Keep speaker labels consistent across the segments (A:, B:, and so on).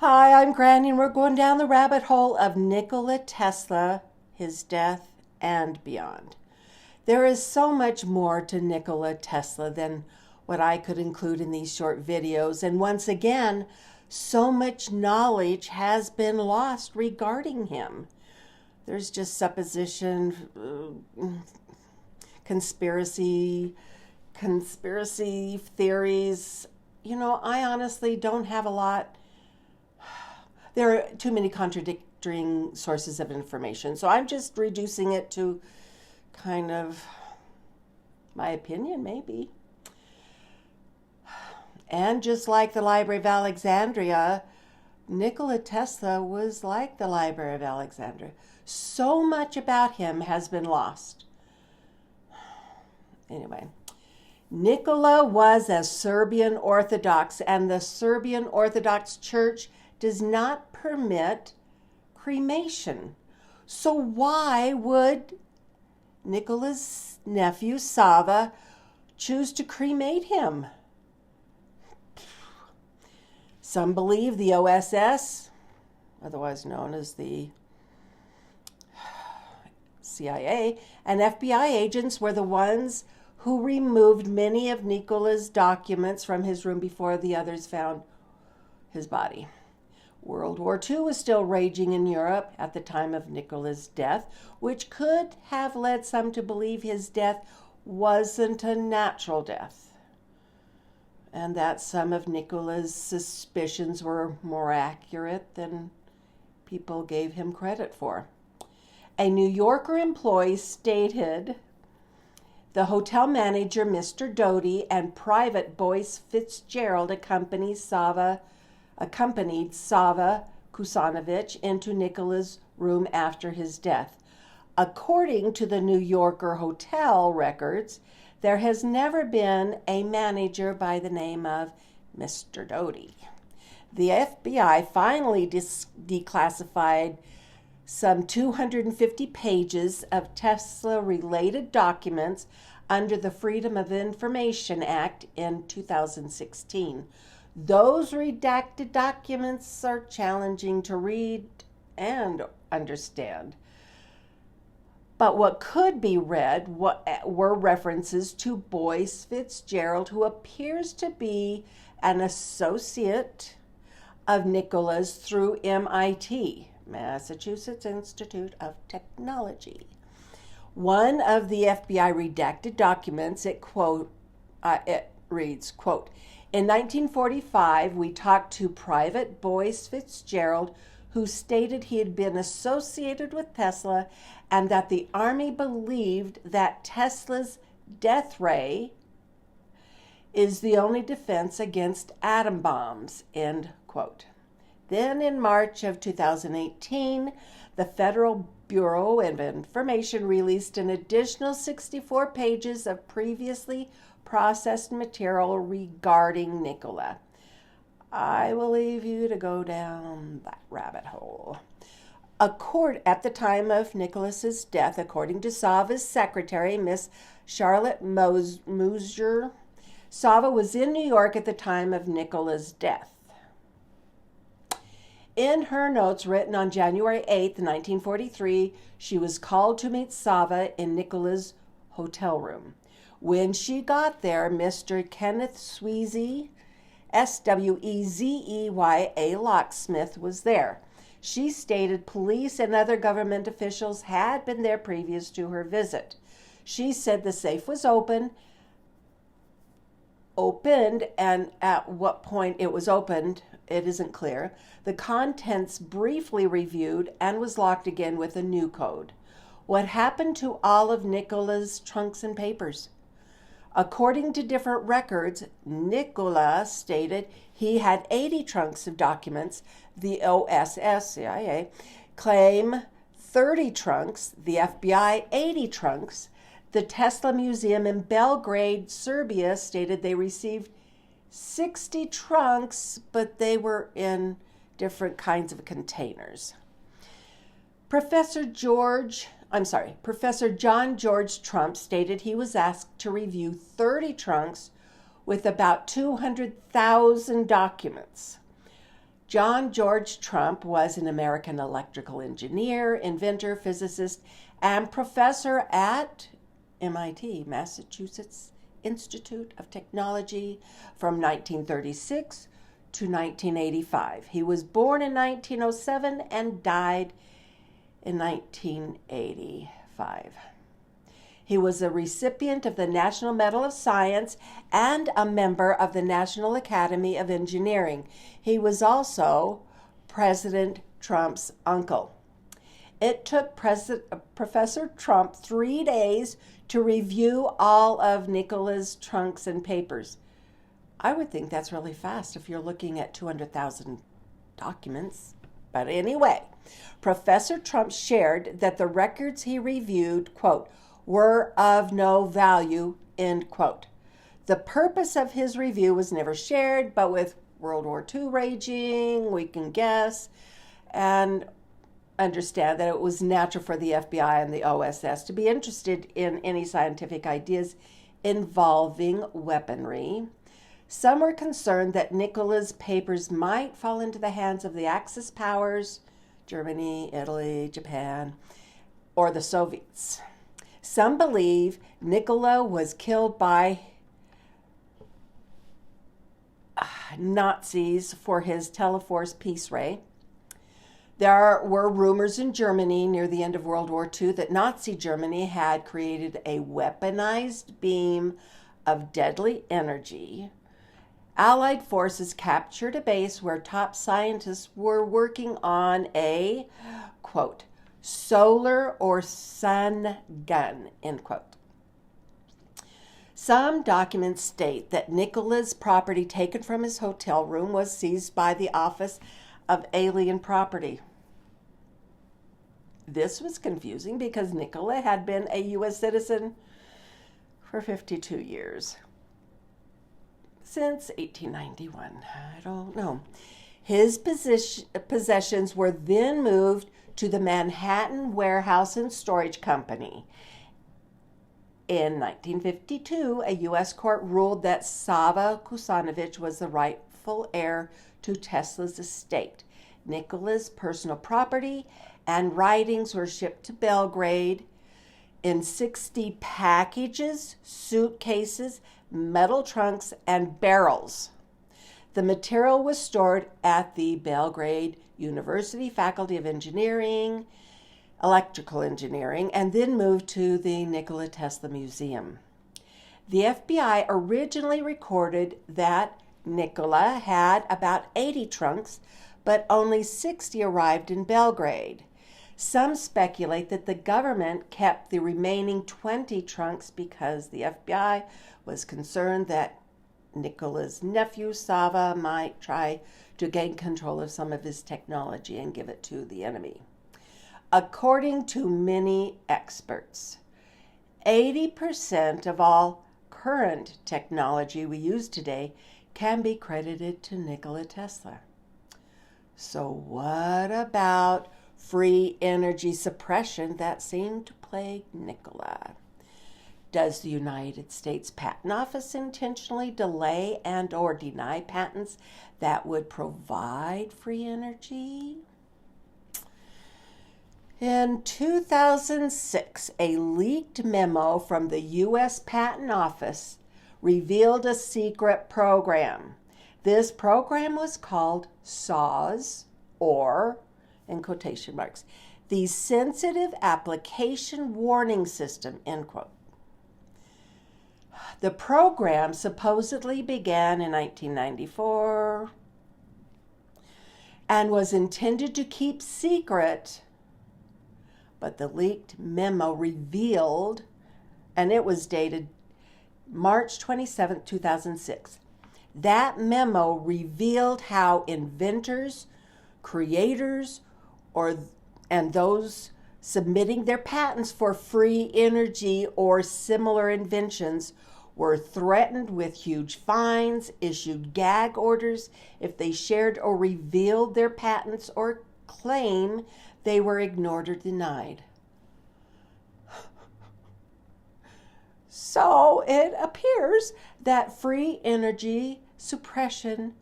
A: Hi, I'm Granny, and we're going down the rabbit hole of Nikola Tesla, his death, and beyond. There is so much more to Nikola Tesla than what I could include in these short videos, and once again, so much knowledge has been lost regarding him. There's just supposition, conspiracy theories. I honestly don't have a lot. There are too many contradicting sources of information. So I'm just reducing it to kind of my opinion, maybe. And just like the Library of Alexandria, Nikola Tesla was like the Library of Alexandria. So much about him has been lost. Anyway, Nikola was a Serbian Orthodox, and the Serbian Orthodox Church does not permit cremation. So why would Nikola's nephew Sava choose to cremate him? Some believe the OSS, otherwise known as the CIA, and FBI agents were the ones who removed many of Nikola's documents from his room before the others found his body. World War II was still raging in Europe at the time of Nikola's death, which could have led some to believe his death wasn't a natural death, and that some of Nikola's suspicions were more accurate than people gave him credit for. A New Yorker employee stated the hotel manager, Mr. Doty, and private Boyce Fitzgerald accompanied Sava Kusanovic into Nikola's room after his death. According to the New Yorker hotel records, there has never been a manager by the name of Mr. Doty. The FBI finally declassified some 250 pages of Tesla-related documents under the Freedom of Information Act in 2016. Those redacted documents are challenging to read and understand. But what could be read were references to Boyce Fitzgerald, who appears to be an associate of Nikola's through MIT, Massachusetts Institute of Technology. One of the FBI redacted documents, it reads, quote, "In 1945, we talked to Private Boyce Fitzgerald, who stated he had been associated with Tesla and that the Army believed that Tesla's death ray is the only defense against atom bombs," end quote. Then in March of 2018, the Federal Bureau of Information released an additional 64 pages of previously processed material regarding Nikola. I will leave you to go down that rabbit hole. At the time of Nikola's death, according to Sava's secretary, Miss Charlotte Moser, Sava was in New York at the time of Nikola's death. In her notes written on January 8, 1943, she was called to meet Sava in Nikola's hotel room. When she got there, Mr. Kenneth Sweezy, Swezey, a locksmith, was there. She stated police and other government officials had been there previous to her visit. She said the safe was opened, and at what point it was opened, it isn't clear. The contents briefly reviewed and was locked again with a new code. What happened to all of Nikola's trunks and papers? According to different records, Nikola stated he had 80 trunks of documents. The OSS, CIA, claim 30 trunks. The FBI, 80 trunks. The Tesla Museum in Belgrade, Serbia, stated they received 60 trunks, but they were in different kinds of containers. Professor John George Trump stated he was asked to review 30 trunks with about 200,000 documents. John George Trump was an American electrical engineer, inventor, physicist, and professor at MIT, Massachusetts Institute of Technology, from 1936 to 1985. He was born in 1907 and died in 1985. He was a recipient of the National Medal of Science and a member of the National Academy of Engineering. He was also President Trump's uncle. It took Professor Trump 3 days to review all of Nikola's trunks and papers. I would think that's really fast if you're looking at 200,000 documents. But anyway, Professor Trump shared that the records he reviewed, quote, were of no value, end quote. The purpose of his review was never shared, but with World War II raging, we can guess and understand that it was natural for the FBI and the OSS to be interested in any scientific ideas involving weaponry. Some were concerned that Nikola's papers might fall into the hands of the Axis powers, Germany, Italy, Japan, or the Soviets. Some believe Nikola was killed by Nazis for his Teleforce peace ray. There were rumors in Germany near the end of World War II that Nazi Germany had created a weaponized beam of deadly energy. Allied forces captured a base where top scientists were working on a, quote, solar or sun gun, end quote. Some documents state that Nikola's property taken from his hotel room was seized by the Office of Alien Property. This was confusing because Nikola had been a U.S. citizen for 52 years. Since 1891. I don't know. His possessions were then moved to the Manhattan Warehouse and Storage Company. In 1952, a U.S. court ruled that Sava Kusanovich was the rightful heir to Tesla's estate. Nikola's personal property and writings were shipped to Belgrade in 60 packages, suitcases, metal trunks, and barrels. The material was stored at the Belgrade University Faculty of Engineering, Electrical Engineering, and then moved to the Nikola Tesla Museum. The FBI originally recorded that Nikola had about 80 trunks, but only 60 arrived in Belgrade. Some speculate that the government kept the remaining 20 trunks because the FBI was concerned that Nikola's nephew, Sava, might try to gain control of some of his technology and give it to the enemy. According to many experts, 80% of all current technology we use today can be credited to Nikola Tesla. So what about free energy suppression that seemed to plague Nikola? Does the United States Patent Office intentionally delay and or deny patents that would provide free energy? In 2006, a leaked memo from the U.S. Patent Office revealed a secret program. This program was called SAWS, or, in quotation marks, the Sensitive Application Warning System, end quote. The program supposedly began in 1994 and was intended to keep secret, but the leaked memo revealed, and it was dated March 27, 2006. That memo revealed how inventors, creators, and those submitting their patents for free energy or similar inventions were threatened with huge fines, issued gag orders if they shared or revealed their patents, or claim they were ignored or denied. So it appears that free energy suppression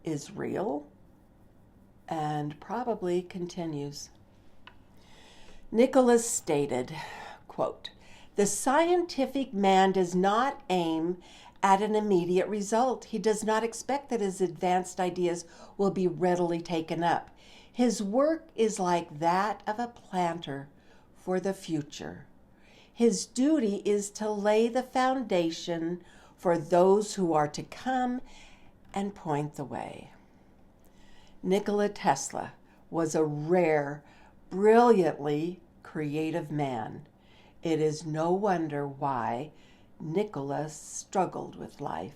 A: is real and probably continues. Nikola stated, quote, "The scientific man does not aim at an immediate result. He does not expect that his advanced ideas will be readily taken up. His work is like that of a planter for the future. His duty is to lay the foundation for those who are to come and point the way." Nikola Tesla was a rare, brilliantly creative man. It is no wonder why Nikola struggled with life,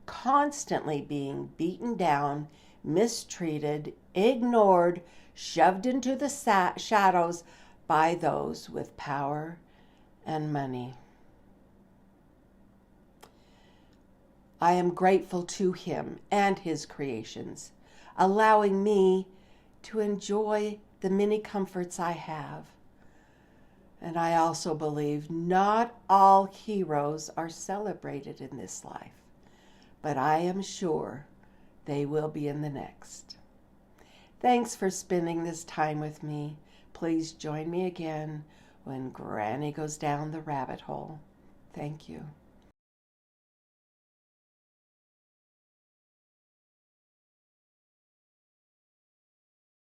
A: constantly being beaten down, mistreated, ignored, shoved into the shadows by those with power and money. I am grateful to him and his creations, allowing me to enjoy the many comforts I have. And I also believe not all heroes are celebrated in this life, but I am sure they will be in the next. Thanks for spending this time with me. Please join me again when Granny goes down the rabbit hole. Thank you.